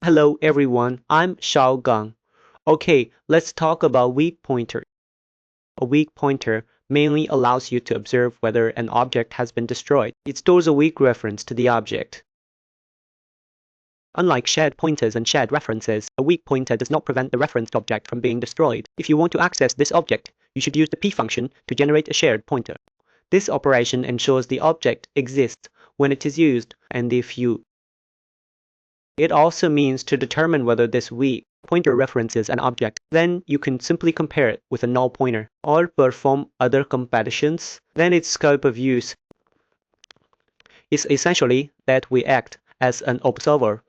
Hello everyone, I'm Xiaogang. Okay, let's talk about weak pointer. A weak pointer mainly allows you to observe whether an object has been destroyed. It stores a weak reference to the object. Unlike shared pointers and shared references, a weak pointer does not prevent the referenced object from being destroyed. If you want to access this object, you should use the p function to generate a shared pointer. This operation ensures the object exists when it is used, and if you it also means to determine whether this weak pointer references an object. Then you can simply compare it with a null pointer or perform other comparisons. Then its scope of use is essentially that we act as an observer.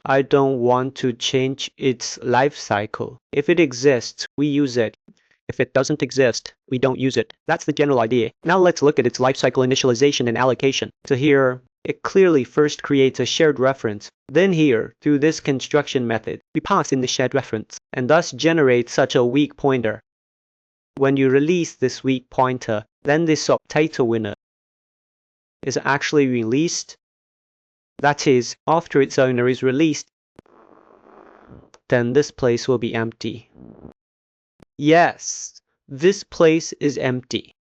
I don't want to change its life cycle. If it exists, we use it. If it doesn't exist, we don't use it. That's the general idea. Now let's look at its lifecycle initialization and allocation. So here, it clearly first creates a shared reference. Then here, through this construction method, we pass in the shared reference, and thus generate such a weak pointer. When you release this weak pointer, then this subtitle winner is actually released. That is, after its owner is released, then this place will be empty. Yes, this place is empty.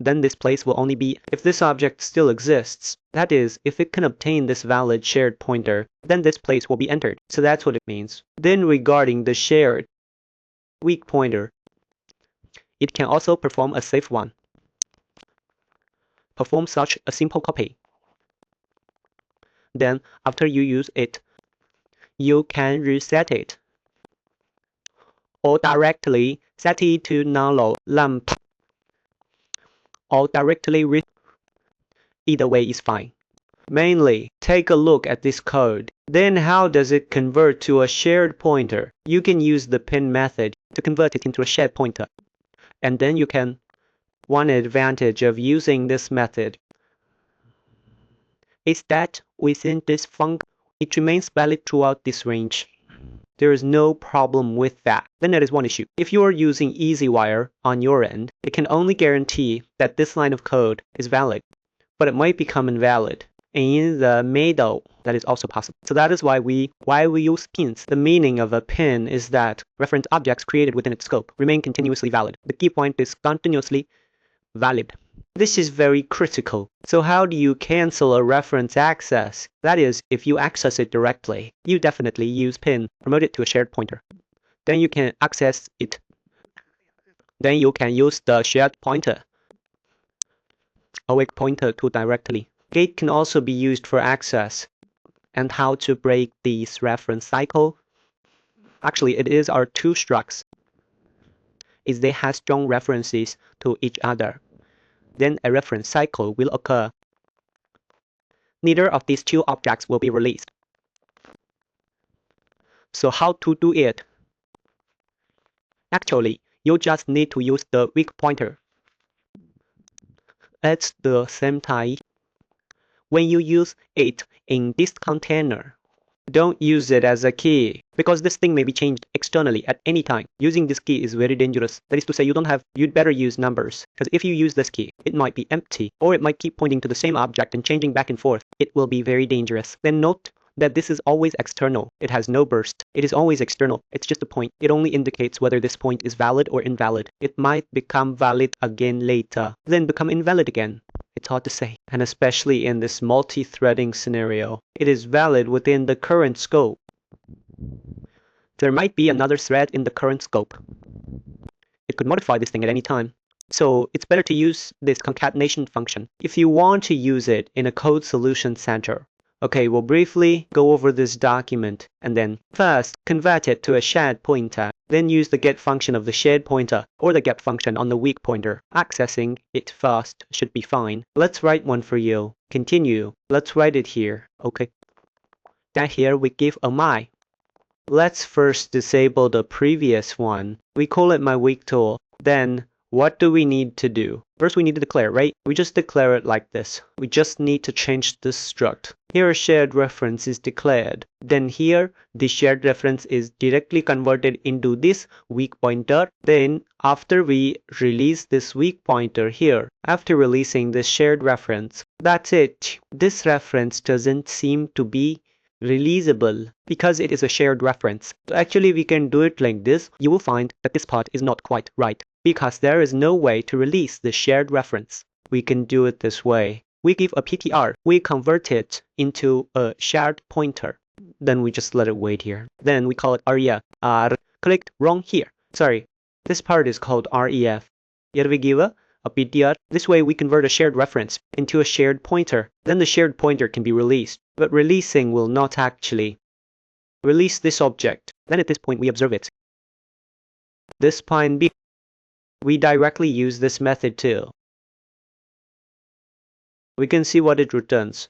Then this place will only be if this object still exists. That is, if it can obtain this valid shared pointer, then this place will be entered. So that's what it means. Then regarding the shared weak pointer, it can also perform a safe one. Perform such a simple copy. Then after you use it, you can reset it, or directly set it to null lamp, or directly either way is fine. Mainly, take a look at this code. Then how does it convert to a shared pointer? You can use the pin method to convert it into a shared pointer. And then you can, one advantage of using this method is that within this function, it remains valid throughout this range. There is no problem with that. Then there is one issue. If you are using EasyWire on your end, it can only guarantee that this line of code is valid, but it might become invalid. In the middle, that is also possible. So that is why we use pins. The meaning of a pin is that reference objects created within its scope remain continuously valid. The key point is continuously valid. This is very critical. So how do you cancel a reference access? That is, if you access it directly, you definitely use pin, promote it to a shared pointer. Then you can access it. Then you can use the shared pointer, a weak pointer to directly. Gate can also be used for access. And how to break this reference cycle? Actually, it is our two structs. Is they have strong references to each other. Then a reference cycle will occur. Neither of these two objects will be released. So how to do it? Actually, you just need to use the weak pointer. At the same time, when you use it in this container, don't use it as a key, because this thing may be changed externally at any time. Using this key is very dangerous. That is to say, you'd better use numbers, because if you use this key, it might be empty, or it might keep pointing to the same object and changing back and forth. It will be very dangerous. Then note that this is always external. It has no burst. It is always external. It's just a point. It only indicates whether this point is valid or invalid. It might become valid again later, then become invalid again. It's hard to say, and especially in this multi-threading scenario, it is valid within the current scope. There might be another thread in the current scope. It could modify this thing at any time. So it's better to use this concatenation function if you want to use it in a code solution center. Okay, we'll briefly go over this document and then first convert it to a shared pointer. Then use the get function of the shared pointer or the get function on the weak pointer. Accessing it first should be fine. Let's write one for you. Continue. Let's write it here. Okay. Then here we give a my. Let's first disable the previous one. We call it my weak tool. Then what do we need to do? First we need to declare, right? We just declare it like this. We just need to change this struct. Here a shared reference is declared. Then here the shared reference is directly converted into this weak pointer. Then after we release this weak pointer here, after releasing this shared reference, that's it. This reference doesn't seem to be releasable because it is a shared reference. So actually we can do it like this. You will find that this part is not quite right because there is no way to release the shared reference. We can do it this way. We give a PTR, we convert it into a shared pointer. Then we just let it wait here. Then we call it ref. Clicked wrong here. Sorry, this part is called ref. Here we give a PTR. This way we convert a shared reference into a shared pointer. Then the shared pointer can be released. But releasing will not actually release this object. Then at this point we observe it. This point B. We directly use this method too. We can see what it returns.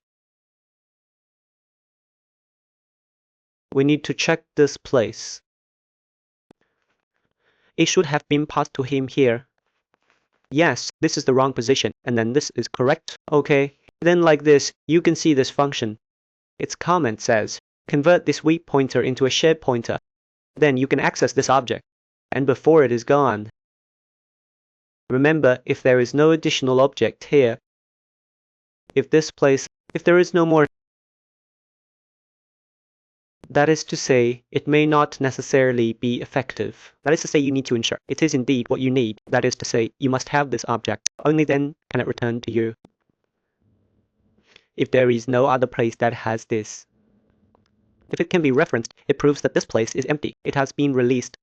We need to check this place. It should have been passed to him here. Yes, this is the wrong position, and then this is correct. Okay, then like this, you can see this function. Its comment says, convert this weak pointer into a shared pointer. Then you can access this object, and before it is gone. Remember, if there is no additional object here, if there is no more, that is to say, it may not necessarily be effective. That is to say, you need to ensure it is indeed what you need. That is to say, you must have this object. Only then can it return to you. If there is no other place that has this. If it can be referenced, it proves that this place is empty. It has been released.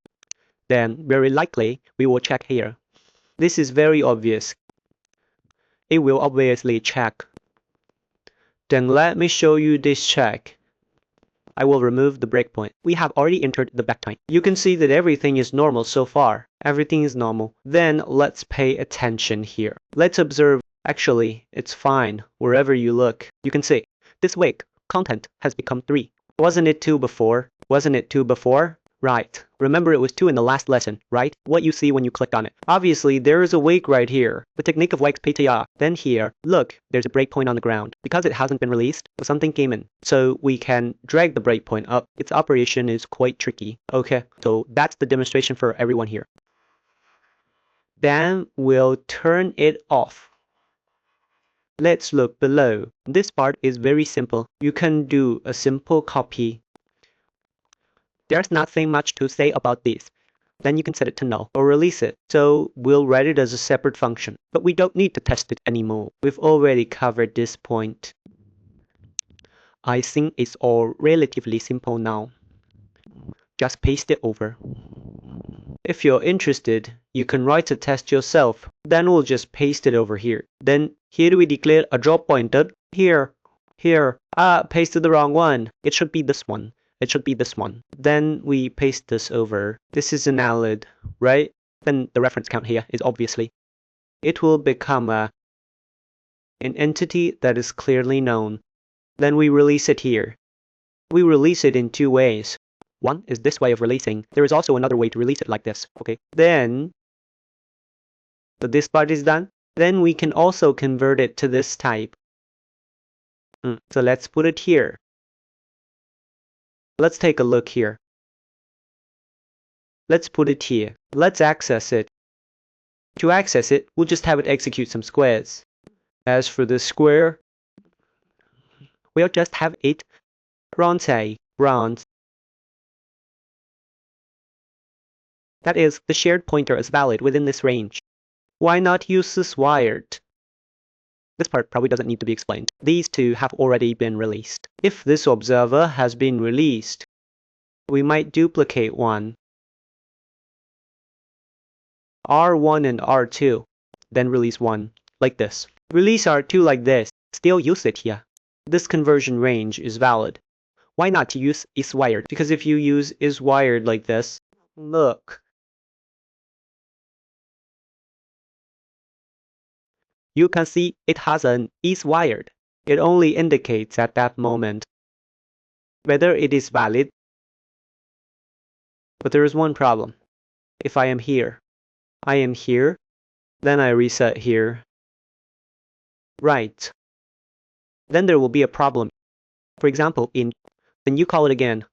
Then, very likely, we will check here. This is very obvious. It will obviously check. Then let me show you this check. I will remove the breakpoint. We have already entered the backtime. You can see that everything is normal so far. Everything is normal. Then let's pay attention here. Let's observe. Actually, it's fine. Wherever you look, you can see this week content has become 3. Wasn't it 2 before? Wasn't it 2 before? Right. Remember it was 2 in the last lesson, right? What you see when you click on it. Obviously, there is a wake right here. The technique of TWeakPtr. Then here, look, there's a breakpoint on the ground. Because it hasn't been released, something came in. So we can drag the breakpoint up. Its operation is quite tricky. Okay, so that's the demonstration for everyone here. Then we'll turn it off. Let's look below. This part is very simple. You can do a simple copy. There's nothing much to say about this. Then you can set it to null or release it. So we'll write it as a separate function. But we don't need to test it anymore. We've already covered this point. I think it's all relatively simple now. Just paste it over. If you're interested, you can write a test yourself. Then we'll just paste it over here. Then here we declare a drop pointer. Here. Pasted the wrong one. It should be this one. It should be this one. Then we paste this over. This is invalid, right? Then the reference count here is obviously. It will become an entity that is clearly known. Then we release it here. We release it in 2 ways. One is this way of releasing. There is also another way to release it like this. Okay. Then, so this part is done. Then we can also convert it to this type. So let's put it here. Let's take a look here. Let's put it here. Let's access it. To access it, we'll just have it execute some squares. As for the square, we'll just have it round. That is, the shared pointer is valid within this range. Why not use this wired? This part probably doesn't need to be explained. These 2 have already been released. If this observer has been released, we might duplicate one. R1 and R2, then release 1, like this. Release R2 like this, still use it here. This conversion range is valid. Why not use IsValid? Because if you use IsValid like this, look. You can see it has an IsValid. It only indicates at that moment whether it is valid. But there is one problem. If I am here, then I reset here. Right. Then there will be a problem. For example, then you call it again.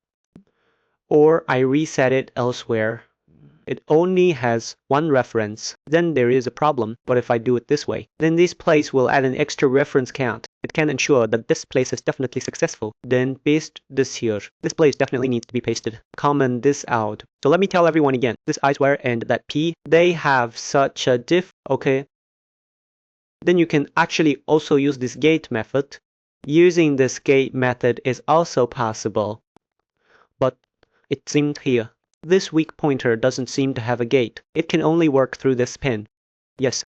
Or I reset it elsewhere. it only has one reference, then there is a problem. But if I do it this way, then this place will add an extra reference count. It can ensure that this place is definitely successful. Then paste this here. This place definitely needs to be pasted. Comment this out. So let me tell everyone again, this IsValid and that P, they have such a diff, okay? Then you can actually also use this gate method. Using this gate method is also possible. But it seemed here, this weak pointer doesn't seem to have a gate. It can only work through this pin. Yes.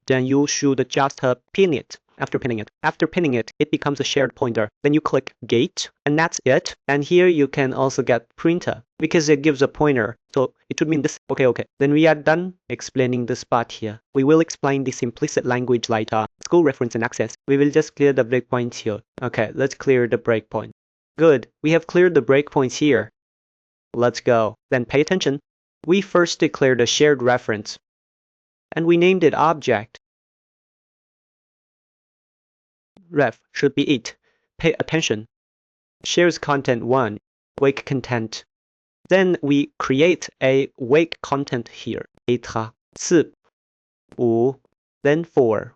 Then you should just pin it. After pinning it, it becomes a shared pointer. Then you click gate, and that's it. And here you can also get printer, because it gives a pointer. So it would mean this. Okay. Then we are done explaining this part here. We will explain this implicit language later. School reference and access. We will just clear the breakpoints here. Okay, let's clear the breakpoint. Good, we have cleared the breakpoints here. Let's go. Then pay attention. We first declared a shared reference, and we named it object. Ref should be it. Pay attention. Shares content 1, wake content. Then we create a wake content here. 4, 5, then 4,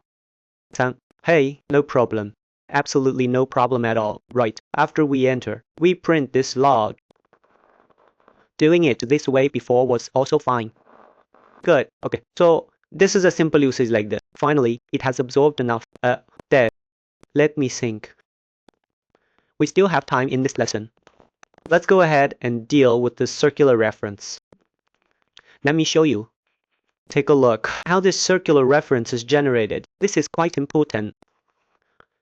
3. Hey, no problem. Absolutely no problem at all. Right, after we enter, we print this log. Doing it this way before was also fine. Good, okay, so this is a simple usage like this. Finally, it has absorbed enough. There, let me think. We still have time in this lesson. Let's go ahead and deal with this circular reference. Let me show you. Take a look how this circular reference is generated. This is quite important,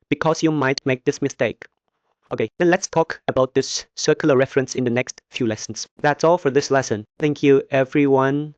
because you might make this mistake. Okay, then let's talk about this circular reference in the next few lessons. That's all for this lesson. Thank you, everyone.